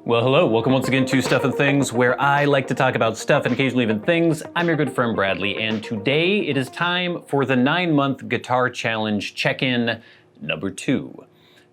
Well, hello, welcome once again to Stuff and Things, where I like to talk about stuff and occasionally even things. I'm your good friend Bradley, and today it is time for the 9-month guitar challenge check-in number 2.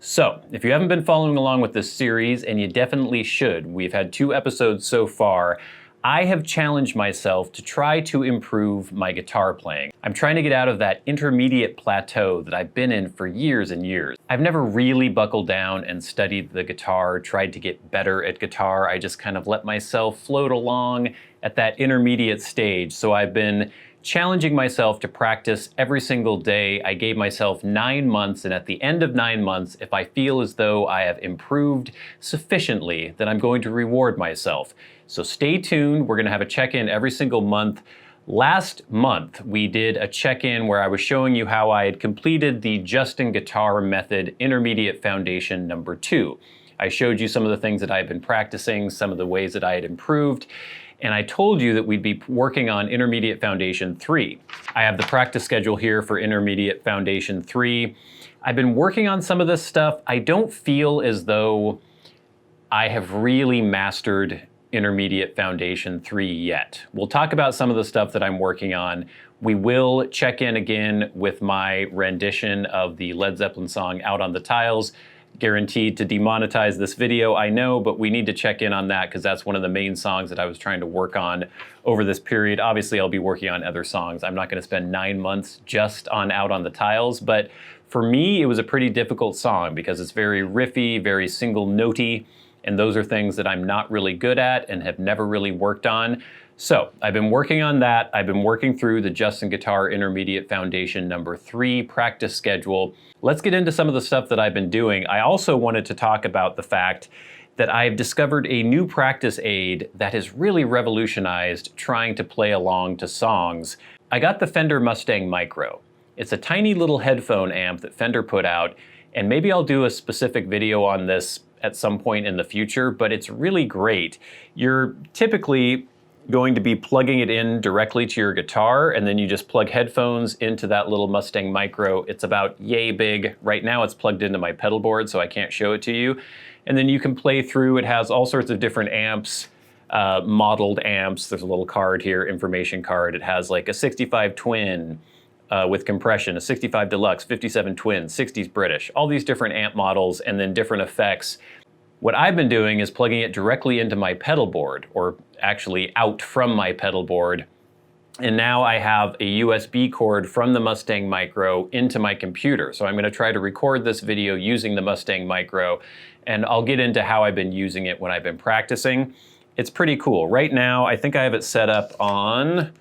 So, if you haven't been following along with this series, and you definitely should, we've had 2 episodes so far, I have challenged myself to try to improve my guitar playing. I'm trying to get out of that intermediate plateau that I've been in for years and years. I've never really buckled down and studied the guitar, tried to get better at guitar. I just kind of let myself float along at that intermediate stage. So I've been challenging myself to practice every single day. I gave myself 9 months, and at the end of 9 months, if I feel as though I have improved sufficiently, then I'm going to reward myself. So stay tuned. We're gonna have a check-in every single month. Last month, we did a check-in where I was showing you how I had completed the Justin Guitar Method Intermediate Foundation number 2. I showed you some of the things that I had been practicing, some of the ways that I had improved, and I told you that we'd be working on Intermediate Foundation 3. I have the practice schedule here for Intermediate Foundation 3. I've been working on some of this stuff. I don't feel as though I have really mastered Intermediate Foundation 3 yet. We'll talk about some of the stuff that I'm working on. We will check in again with my rendition of the Led Zeppelin song Out on the Tiles. Guaranteed to demonetize this video, I know, but we need to check in on that because that's one of the main songs that I was trying to work on over this period. Obviously, I'll be working on other songs. I'm not going to spend 9 months just on Out on the Tiles, but for me, it was a pretty difficult song because it's very riffy, very single-notey, and those are things that I'm not really good at and have never really worked on. So I've been working on that. I've been working through the Justin Guitar Intermediate Foundation number 3 practice schedule. Let's get into some of the stuff that I've been doing. I also wanted to talk about the fact that I've discovered a new practice aid that has really revolutionized trying to play along to songs. I got the Fender Mustang Micro. It's a tiny little headphone amp that Fender put out, and maybe I'll do a specific video on this at some point in the future, but it's really great. You're typically going to be plugging it in directly to your guitar, and then you just plug headphones into that little Mustang Micro. It's about yay big. Right now it's plugged into my pedal board, so I can't show it to you. And then you can play through. It has all sorts of different amps, modeled amps. There's a little card here, information card. It has like a 65 twin, with compression, a 65 Deluxe, 57 Twin, 60s British, all these different amp models and then different effects. What I've been doing is plugging it directly into my pedal board, or actually out from my pedal board. And now I have a USB cord from the Mustang Micro into my computer. So I'm going to try to record this video using the Mustang Micro, and I'll get into how I've been using it when I've been practicing. It's pretty cool. Right now, I think I have it set up on,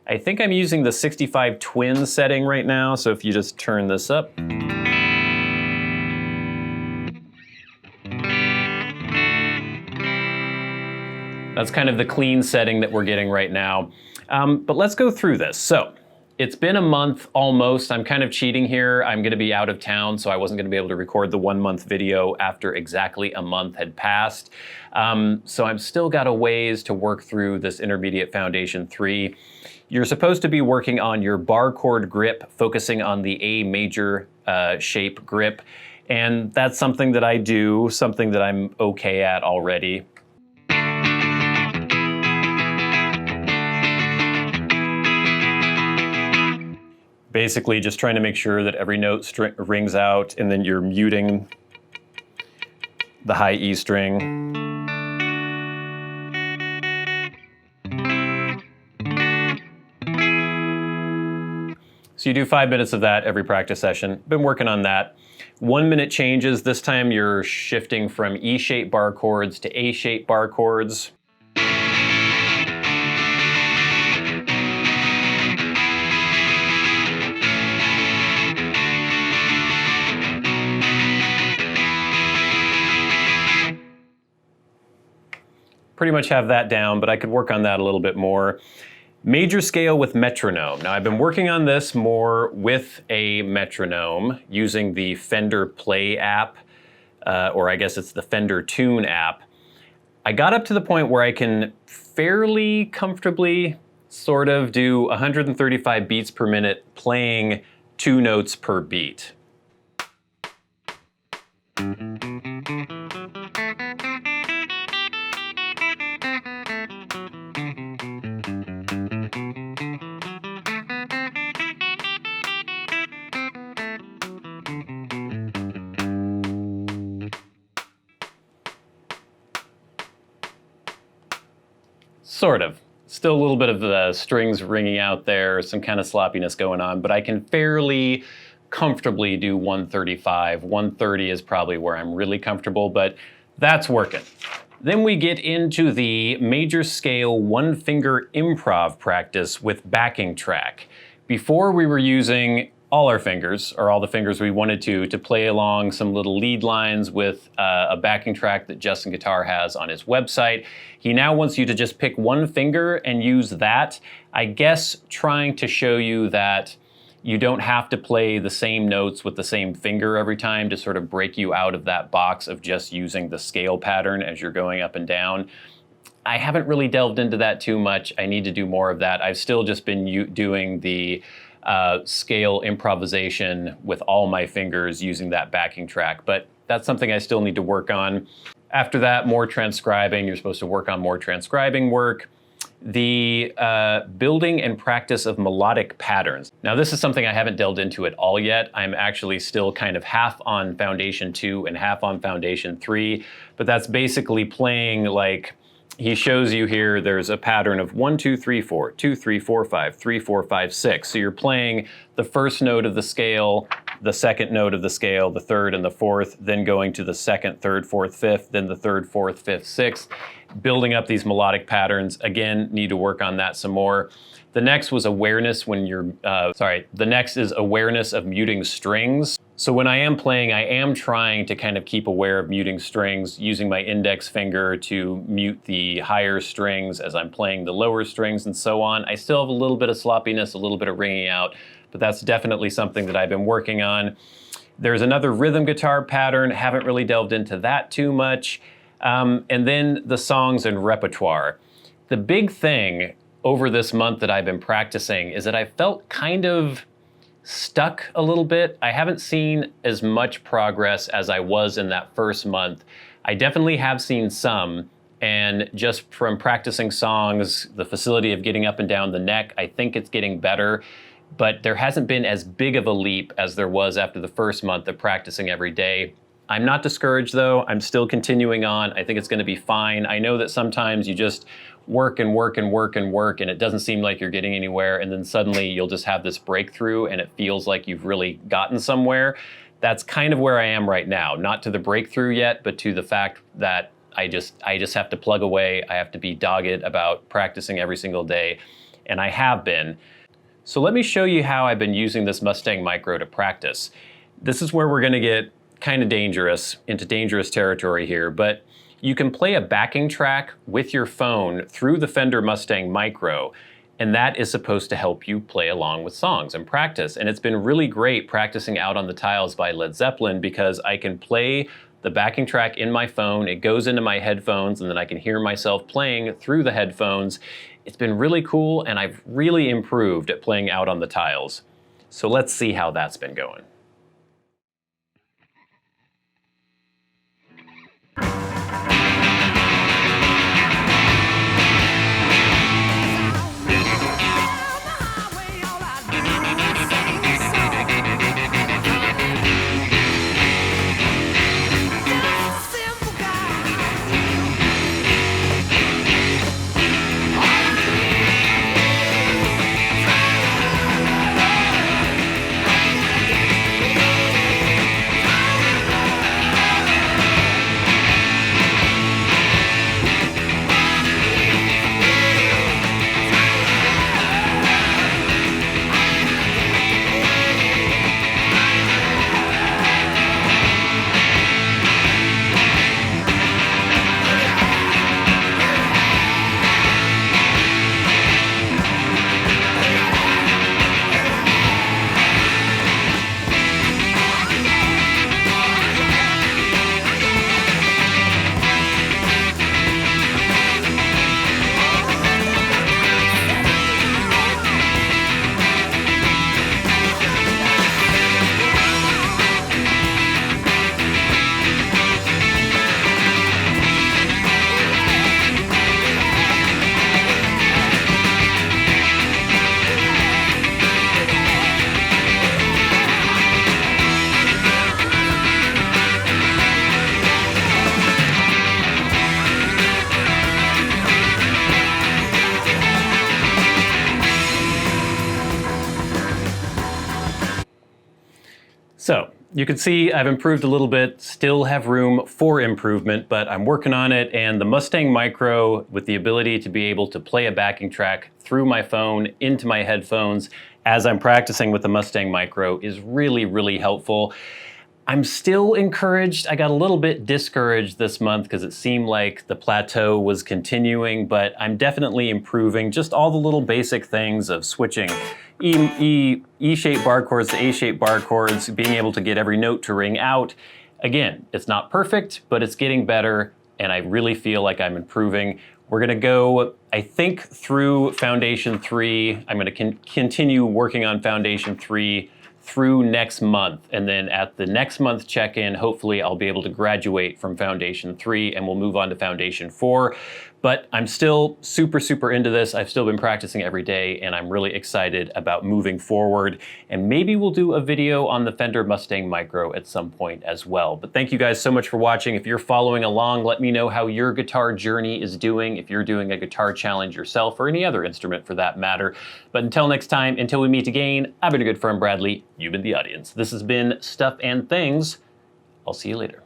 I think I'm using the 65 Twin setting right now, so if you just turn this up. That's kind of the clean setting that we're getting right now. But let's go through this. So, it's been a month almost. I'm kind of cheating here. I'm gonna be out of town, so I wasn't gonna be able to record the 1-month video after exactly a month had passed. So I've still got a ways to work through this Intermediate Foundation 3. You're supposed to be working on your bar chord grip, focusing on the A major shape grip. And that's something that I do, something that I'm okay at already. Basically just trying to make sure that every note rings out, and then you're muting the high E string. So you do 5 minutes of that every practice session. Been working on that. 1-minute changes. This time you're shifting from E-shaped bar chords to A-shaped bar chords. Pretty much have that down, but I could work on that a little bit more. Major scale with metronome. Now I've been working on this more with a metronome using the Fender Play app, or I guess it's the Fender Tune app. I got up to the point where I can fairly comfortably sort of do 135 beats per minute playing 2 notes per beat. Sort of. Still a little bit of the strings ringing out there, some kind of sloppiness going on, but I can fairly comfortably do 135. 130 is probably where I'm really comfortable, but that's working. Then we get into the major scale one finger improv practice with backing track. Before we were using all our fingers, or all the fingers we wanted to play along some little lead lines with a backing track that Justin Guitar has on his website. He now wants you to just pick one finger and use that. I guess trying to show you that you don't have to play the same notes with the same finger every time to sort of break you out of that box of just using the scale pattern as you're going up and down. I haven't really delved into that too much. I need to do more of that. I've still just been doing the scale improvisation with all my fingers using that backing track, but that's something I still need to work on. After that, more transcribing. You're supposed to work on more transcribing work. The building and practice of melodic patterns. Now this is something I haven't delved into at all yet. I'm actually still kind of half on Foundation 2 and half on Foundation 3, but that's basically playing like, he shows you here, there's a pattern of 1, 2, 3, 4, 2, 3, 4, 5, 3, 4, 5, 6. So you're playing the first note of the scale, the second note of the scale, the third and the fourth, then going to the second, third, fourth, fifth, then the third, fourth, fifth, sixth, building up these melodic patterns. Again, need to work on that some more. The next was awareness when you're, the next is awareness of muting strings. So when I am playing, I am trying to kind of keep aware of muting strings, using my index finger to mute the higher strings as I'm playing the lower strings and so on. I still have a little bit of sloppiness, a little bit of ringing out, but that's definitely something that I've been working on. There's another rhythm guitar pattern, haven't really delved into that too much. And then the songs and repertoire. The big thing over this month that I've been practicing is that I felt kind of stuck a little bit. I haven't seen as much progress as I was in that first month. I definitely have seen some, and just from practicing songs, the facility of getting up and down the neck, I think it's getting better, but there hasn't been as big of a leap as there was after the first month of practicing every day. I'm not discouraged though. I'm still continuing on. I think it's going to be fine. I know that sometimes you just work and work and work and work and it doesn't seem like you're getting anywhere, and then suddenly you'll just have this breakthrough and it feels like you've really gotten somewhere. That's kind of where I am right now. Not to the breakthrough yet, but to the fact that I just have to plug away. I have to be dogged about practicing every single day, and I have been. So let me show you how I've been using this Mustang Micro to practice. This is where we're going to get kind of dangerous, into dangerous territory here, but you can play a backing track with your phone through the Fender Mustang Micro, and that is supposed to help you play along with songs and practice. And it's been really great practicing Out on the Tiles by Led Zeppelin because I can play the backing track in my phone, it goes into my headphones, and then I can hear myself playing through the headphones. It's been really cool, and I've really improved at playing Out on the Tiles. So let's see how that's been going. you can see I've improved a little bit, still have room for improvement, but I'm working on it, and the Mustang Micro, with the ability to be able to play a backing track through my phone into my headphones as I'm practicing with the Mustang Micro, is really, really helpful. I'm still encouraged. I got a little bit discouraged this month because it seemed like the plateau was continuing, but I'm definitely improving. Just all the little basic things of switching E-shaped bar chords to A-shaped bar chords, being able to get every note to ring out. Again, it's not perfect, but it's getting better, and I really feel like I'm improving. We're gonna go, I think, through Foundation 3. I'm gonna continue working on Foundation 3 through next month, and then at the next month check-in, hopefully I'll be able to graduate from Foundation 3 and we'll move on to Foundation 4. But I'm still super, super into this. I've still been practicing every day, and I'm really excited about moving forward. And maybe we'll do a video on the Fender Mustang Micro at some point as well. But thank you guys so much for watching. If you're following along, let me know how your guitar journey is doing, if you're doing a guitar challenge yourself, or any other instrument for that matter. But until next time, until we meet again, I've been your good friend Bradley. You've been the audience. This has been Stuff and Things. I'll see you later.